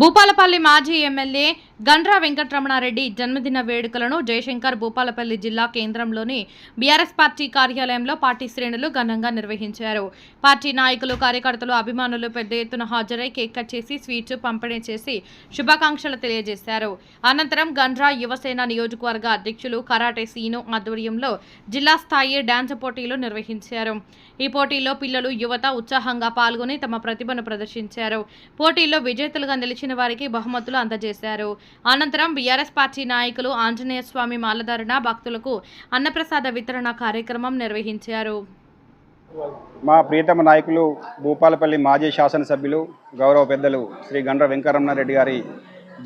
భూపాలపల్లి మాజీ ఎమ్మెల్యే గండ్ర వెంకటరమణారెడ్డి జన్మదిన వేడుకలను జయశంకర్ భూపాలపల్లి జిల్లా కేంద్రంలోని బీఆర్ఎస్ పార్టీ కార్యాలయంలో పార్టీ శ్రేణులు ఘనంగా నిర్వహించారు. పార్టీ నాయకులు, కార్యకర్తలు, అభిమానులు పెద్ద ఎత్తున హాజరై కేక్ కట్ చేసి స్వీట్స్ పంపిణీ చేసి శుభాకాంక్షలు తెలియజేశారు. అనంతరం గండ్ర యువసేన నియోజకవర్గ అధ్యక్షులు కరాటే సీను ఆధ్వర్యంలో జిల్లా స్థాయి డాన్స్ పోటీలు నిర్వహించారు. ఈ పోటీల్లో పిల్లలు, యువత ఉత్సాహంగా పాల్గొని తమ ప్రతిభను ప్రదర్శించారు. పోటీల్లో విజేతలుగా నిలిచిన వారికి బహుమతులు అందజేశారు. అనంతరం బీఆర్ఎస్ పార్టీ నాయకులు ఆంజనేయ స్వామి మాలధారణ, భక్తులకు అన్నప్రసాద వితరణ కార్యక్రమం నిర్వహించారు. మా ప్రియతమ నాయకులు భూపాలపల్లి మాజీ శాసనసభ్యులు గౌరవ పెద్దలు శ్రీ గండ్ర వెంకటరమణారెడ్డి గారి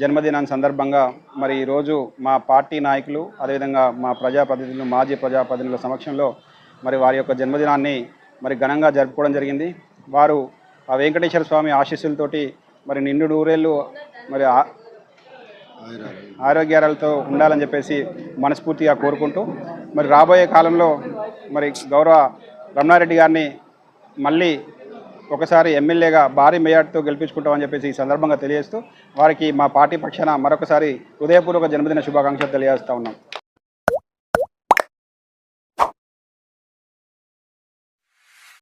జన్మదినాన్ని సందర్భంగా మరి ఈరోజు మా పార్టీ నాయకులు, అదేవిధంగా మా ప్రజాప్రతినిధులు, మాజీ ప్రజాప్రతినిధుల సమక్షంలో మరి వారి యొక్క జన్మదినాన్ని మరి ఘనంగా జరుపుకోవడం జరిగింది. వారు ఆ వెంకటేశ్వర స్వామి ఆశీస్సులతోటి మరి నిండు నూరేళ్ళు మరి ఆరోగ్యాలతో ఉండాలని చెప్పేసి మనస్ఫూర్తిగా కోరుకుంటూ మరి రాబోయే కాలంలో మరి గౌరవ రమణారెడ్డి గారిని మళ్ళీ ఒకసారి ఎమ్మెల్యేగా భారీ మెజార్టీతో గెలిపించుకుంటామని చెప్పేసి ఈ సందర్భంగా తెలియజేస్తూ వారికి మా పార్టీ పక్షాన మరొకసారి హృదయపూర్వక జన్మదిన శుభాకాంక్షలు తెలియజేస్తూ ఉన్నాం.